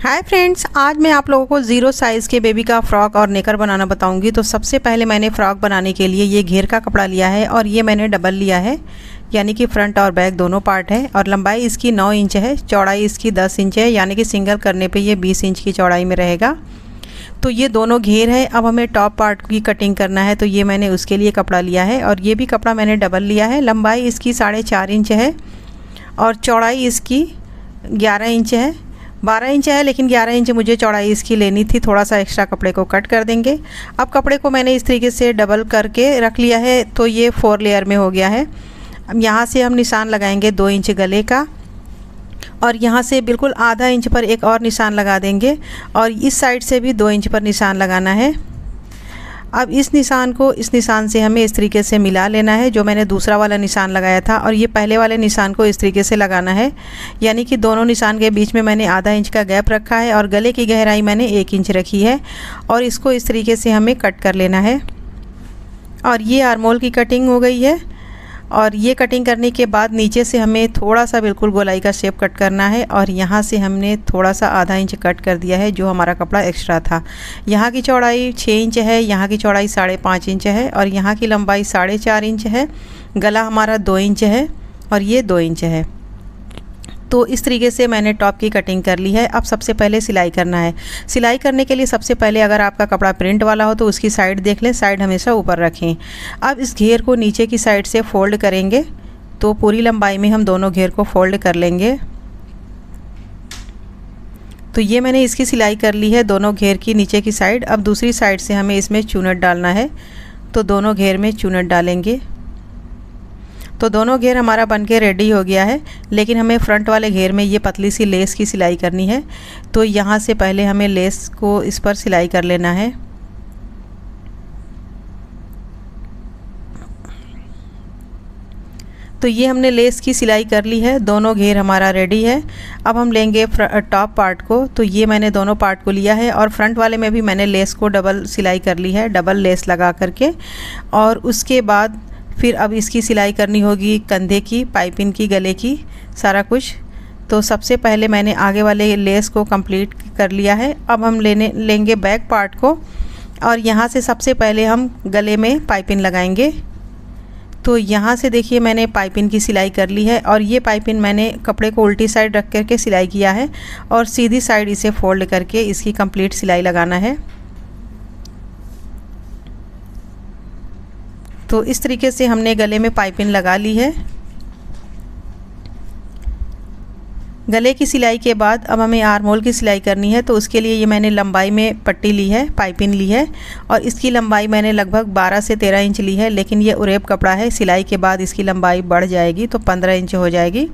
Hi friends, आज मैं आप लोगों को ज़ीरो साइज़ के बेबी का फ़्रॉक और नेकर बनाना बताऊंगी। तो सबसे पहले मैंने फ़्रॉक बनाने के लिए ये घेर का कपड़ा लिया है और ये मैंने डबल लिया है, यानी कि फ्रंट और बैक दोनों पार्ट है। और लंबाई इसकी 9 इंच है, चौड़ाई इसकी 10 इंच है, यानी कि सिंगल करने पे ये 20 इंच की चौड़ाई में रहेगा। तो ये दोनों घेर है। अब हमें टॉप पार्ट की कटिंग करना है, तो ये मैंने उसके लिए कपड़ा लिया है और ये भी कपड़ा मैंने डबल लिया है। लंबाई इसकी 4.5 इंच है और चौड़ाई इसकी 11 इंच है। 12 इंच है, लेकिन 11 इंच मुझे चौड़ाई इसकी लेनी थी, थोड़ा सा एक्स्ट्रा कपड़े को कट कर देंगे। अब कपड़े को मैंने इस तरीके से डबल करके रख लिया है, तो ये 4 लेयर में हो गया है। अब यहाँ से हम निशान लगाएंगे 2 इंच गले का और यहाँ से बिल्कुल आधा इंच पर एक और निशान लगा देंगे और इस साइड से भी 2 इंच पर निशान लगाना है। अब इस निशान को इस निशान से हमें इस तरीके से मिला लेना है, जो मैंने दूसरा वाला निशान लगाया था, और ये पहले वाले निशान को इस तरीके से लगाना है, यानी कि दोनों निशान के बीच में मैंने आधा इंच का गैप रखा है और गले की गहराई मैंने 1 इंच रखी है और इसको इस तरीके से हमें कट कर लेना है। और ये आर्मोल की कटिंग हो गई है। और ये कटिंग करने के बाद नीचे से हमें थोड़ा सा बिल्कुल गोलाई का शेप कट करना है और यहाँ से हमने थोड़ा सा आधा इंच कट कर दिया है, जो हमारा कपड़ा एक्स्ट्रा था। यहाँ की चौड़ाई 6 इंच है, यहाँ की चौड़ाई 5.5 इंच है और यहाँ की लंबाई 4.5 इंच है। गला हमारा 2 इंच है और ये 2 इंच है। तो इस तरीके से मैंने टॉप की कटिंग कर ली है। अब सबसे पहले सिलाई करना है। सिलाई करने के लिए सबसे पहले अगर आपका कपड़ा प्रिंट वाला हो तो उसकी साइड देख लें, साइड हमेशा ऊपर रखें। अब इस घेर को नीचे की साइड से फोल्ड करेंगे, तो पूरी लंबाई में हम दोनों घेर को फोल्ड कर लेंगे। तो ये मैंने इसकी सिलाई कर ली है दोनों घेर की नीचे की साइड। अब दूसरी साइड से हमें इसमें चूनट डालना है, तो दोनों घेर में चूनट डालेंगे। तो दोनों घेर हमारा बनके रेडी हो गया है, लेकिन हमें फ्रंट वाले घेर में ये पतली सी लेस की सिलाई करनी है। तो यहाँ से पहले हमें लेस को इस पर सिलाई कर लेना है। तो ये हमने लेस की सिलाई कर ली है, दोनों घेर हमारा रेडी है। अब हम लेंगे टॉप पार्ट को। तो ये मैंने दोनों पार्ट को लिया है और फ्रंट वाले में भी मैंने लेस को डबल सिलाई कर ली है, डबल लेस लगा करके। और उसके बाद फिर अब इसकी सिलाई करनी होगी कंधे की, पाइपिंग की, गले की, सारा कुछ। तो सबसे पहले मैंने आगे वाले लेस को कंप्लीट कर लिया है। अब हम लेंगे बैक पार्ट को और यहाँ से सबसे पहले हम गले में पाइपिंग लगाएंगे। तो यहाँ से देखिए मैंने पाइपिंग की सिलाई कर ली है और ये पाइपिंग मैंने कपड़े को उल्टी साइड रख करके सिलाई किया है और सीधी साइड इसे फोल्ड करके इसकी कंप्लीट सिलाई लगाना है। तो इस तरीके से हमने गले में पाइपिंग लगा ली है। गले की सिलाई के बाद अब हमें आर्महोल की सिलाई करनी है। तो उसके लिए ये मैंने लंबाई में पट्टी ली है, पाइपिंग ली है और इसकी लंबाई मैंने लगभग 12 से 13 इंच ली है, लेकिन ये उरेब कपड़ा है, सिलाई के बाद इसकी लंबाई बढ़ जाएगी तो 15 इंच हो जाएगी।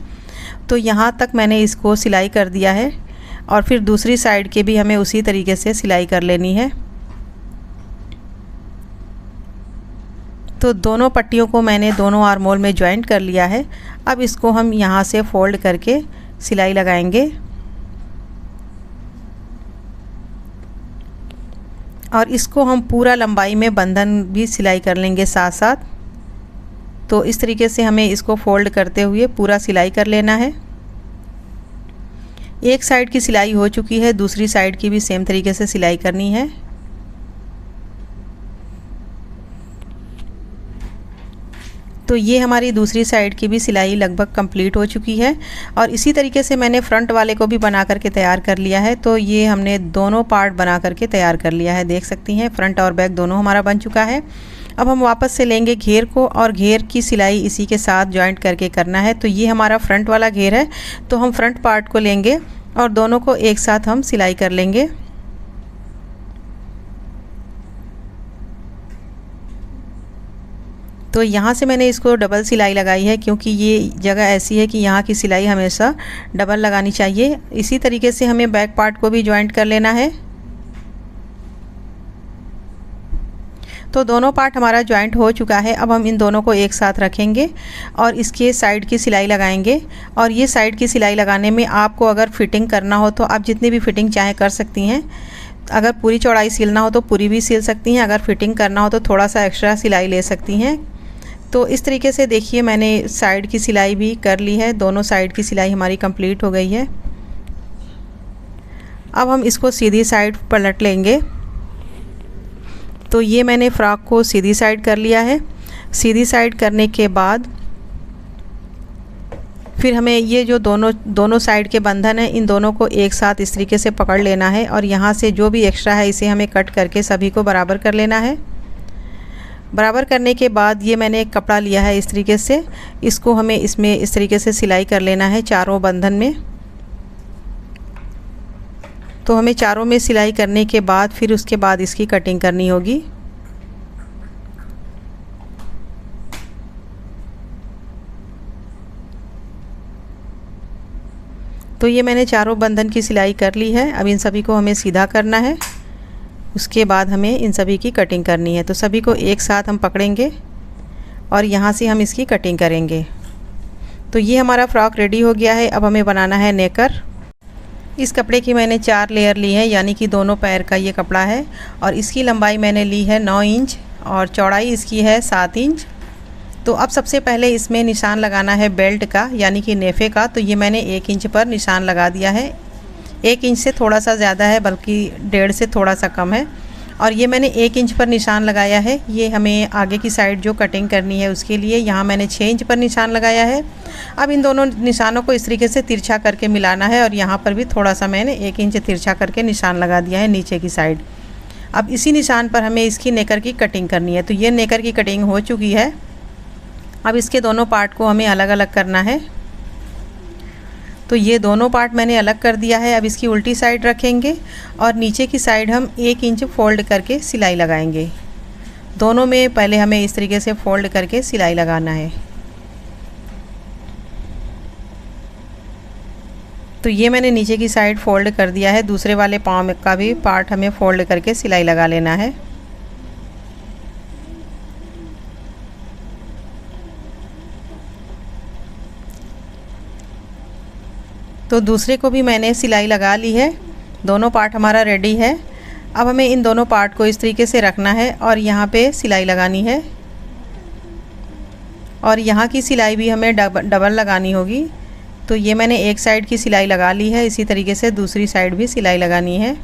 तो यहाँ तक मैंने इसको सिलाई कर दिया है और फिर दूसरी साइड के भी हमें उसी तरीके से सिलाई कर लेनी है। तो दोनों पट्टियों को मैंने दोनों आर्महोल में जॉइंट कर लिया है। अब इसको हम यहाँ से फोल्ड करके सिलाई लगाएंगे और इसको हम पूरा लंबाई में बंधन भी सिलाई कर लेंगे साथ साथ। तो इस तरीके से हमें इसको फोल्ड करते हुए पूरा सिलाई कर लेना है। एक साइड की सिलाई हो चुकी है, दूसरी साइड की भी सेम तरीके से सिलाई करनी है। तो ये हमारी दूसरी साइड की भी सिलाई लगभग कंप्लीट हो चुकी है और इसी तरीके से मैंने फ्रंट वाले को भी बना करके तैयार कर लिया है। तो ये हमने दोनों पार्ट बना करके तैयार कर लिया है, देख सकती हैं फ्रंट और बैक दोनों हमारा बन चुका है। अब हम वापस से लेंगे घेर को और घेर की सिलाई इसी के साथ जॉइंट करके करना है। तो ये हमारा फ्रंट वाला घेर है, तो हम फ्रंट पार्ट को लेंगे और दोनों को एक साथ हम सिलाई कर लेंगे। तो यहाँ से मैंने इसको डबल सिलाई लगाई है, क्योंकि ये जगह ऐसी है कि यहाँ की सिलाई हमेशा डबल लगानी चाहिए। इसी तरीके से हमें बैक पार्ट को भी जॉइंट कर लेना है। तो दोनों पार्ट हमारा जॉइंट हो चुका है। अब हम इन दोनों को एक साथ रखेंगे और इसके साइड की सिलाई लगाएंगे। और ये साइड की सिलाई लगाने में आपको अगर फिटिंग करना हो तो आप जितनी भी फिटिंग चाहे कर सकती हैं। अगर पूरी चौड़ाई सिलना हो तो पूरी भी सिल सकती हैं, अगर फिटिंग करना हो तो थोड़ा सा एक्स्ट्रा सिलाई ले सकती हैं। तो इस तरीके से देखिए मैंने साइड की सिलाई भी कर ली है, दोनों साइड की सिलाई हमारी कंप्लीट हो गई है। अब हम इसको सीधी साइड पलट लेंगे। तो ये मैंने फ़्रॉक को सीधी साइड कर लिया है। सीधी साइड करने के बाद फिर हमें ये जो दोनों साइड के बंधन हैं, इन दोनों को एक साथ इस तरीके से पकड़ लेना है और यहाँ से जो भी एक्स्ट्रा है इसे हमें कट करके सभी को बराबर कर लेना है। बराबर करने के बाद ये मैंने एक कपड़ा लिया है इस तरीके से, इसको हमें इसमें इस तरीके से सिलाई कर लेना है चारों बंधन में। तो हमें चारों में सिलाई करने के बाद फिर उसके बाद इसकी कटिंग करनी होगी। तो ये मैंने चारों बंधन की सिलाई कर ली है। अब इन सभी को हमें सीधा करना है, उसके बाद हमें इन सभी की कटिंग करनी है। तो सभी को एक साथ हम पकड़ेंगे और यहाँ से हम इसकी कटिंग करेंगे। तो ये हमारा फ़्रॉक रेडी हो गया है। अब हमें बनाना है नेकर। इस कपड़े की मैंने 4 लेयर ली है, यानी कि दोनों पैर का ये कपड़ा है और इसकी लंबाई मैंने ली है 9 इंच और चौड़ाई इसकी है 7 इंच। तो अब सबसे पहले इसमें निशान लगाना है बेल्ट का, यानी कि नेफे का। तो ये मैंने 1 इंच पर निशान लगा दिया है। 1 इंच से थोड़ा सा ज़्यादा है, बल्कि 1.5 से थोड़ा सा कम है। और ये मैंने 1 इंच पर निशान लगाया है। ये हमें आगे की साइड जो कटिंग करनी है उसके लिए यहाँ मैंने 6 इंच पर निशान लगाया है। अब इन दोनों निशानों को इस तरीके से तिरछा करके मिलाना है और यहाँ पर भी थोड़ा सा मैंने 1 इंच तिरछा करके निशान लगा दिया है नीचे की साइड। अब इसी निशान पर हमें इसकी नेकर की कटिंग करनी है। तो ये नेकर की कटिंग हो चुकी है। अब इसके दोनों पार्ट को हमें अलग अलग करना है। तो ये दोनों पार्ट मैंने अलग कर दिया है। अब इसकी उल्टी साइड रखेंगे और नीचे की साइड हम 1 इंच फोल्ड करके सिलाई लगाएंगे। दोनों में पहले हमें इस तरीके से फोल्ड करके सिलाई लगाना है। तो ये मैंने नीचे की साइड फोल्ड कर दिया है। दूसरे वाले पाँव का भी पार्ट हमें फोल्ड करके सिलाई लगा लेना है। तो दूसरे को भी मैंने सिलाई लगा ली है। दोनों पार्ट हमारा रेडी है। अब हमें इन दोनों पार्ट को इस तरीके से रखना है और यहाँ पे सिलाई लगानी है और यहाँ की सिलाई भी हमें डबल लगानी होगी। तो ये मैंने एक साइड की सिलाई लगा ली है, इसी तरीके से दूसरी साइड भी सिलाई लगानी है।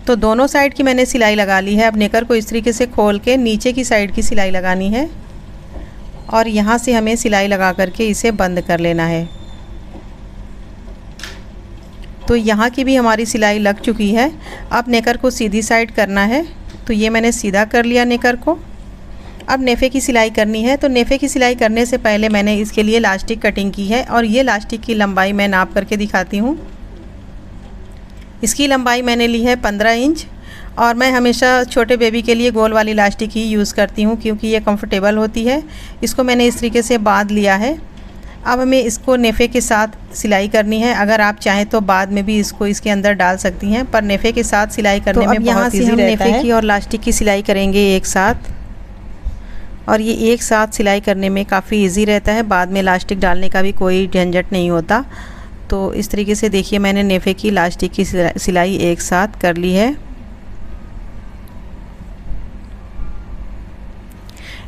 तो दोनों साइड की मैंने सिलाई लगा ली है। अब नेकर को इस तरीके से खोल के नीचे की साइड की सिलाई लगानी है और यहाँ से हमें सिलाई लगा करके इसे बंद कर लेना है। तो यहाँ की भी हमारी सिलाई लग चुकी है। अब नेकर को सीधी साइड करना है। तो ये मैंने सीधा कर लिया नेकर को। अब नेफे की सिलाई करनी है। तो नेफे की सिलाई करने से पहले मैंने इसके लिए लास्टिक कटिंग की है और ये लास्टिक की लंबाई मैं नाप करके दिखाती हूँ। इसकी लंबाई मैंने ली है 15 इंच और मैं हमेशा छोटे बेबी के लिए गोल वाली लास्टिक ही यूज़ करती हूँ क्योंकि ये कंफर्टेबल होती है। इसको मैंने इस तरीके से बांध लिया है। अब हमें इसको नेफे के साथ सिलाई करनी है। अगर आप चाहें तो बाद में भी इसको इसके अंदर डाल सकती हैं, पर नेफे के साथ सिलाई करने में बहुत ईजी रहता है। नेफे की और लास्टिक की सिलाई करेंगे एक साथ और ये एक साथ सिलाई करने में काफ़ी इजी रहता है। बाद में लास्टिक डालने का भी कोई झंझट नहीं होता। तो इस तरीके से देखिए मैंने नेफे की लास्टिक की सिलाई एक साथ कर ली है।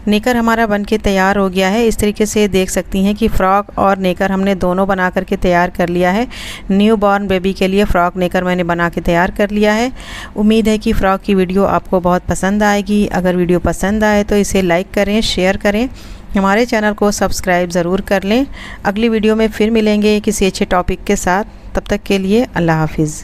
नेकर हमारा बनके तैयार हो गया है। इस तरीके से देख सकती हैं कि फ़्रॉक और नेकर हमने दोनों बना करके तैयार कर लिया है। न्यू बॉर्न बेबी के लिए फ़्रॉक नेकर मैंने बना के तैयार कर लिया है। उम्मीद है कि फ़्रॉक की वीडियो आपको बहुत पसंद आएगी। अगर वीडियो पसंद आए तो इसे लाइक करें, शेयर करें, हमारे चैनल को सब्सक्राइब ज़रूर कर लें। अगली वीडियो में फिर मिलेंगे किसी अच्छे टॉपिक के साथ। तब तक के लिए अल्लाह हाफिज़।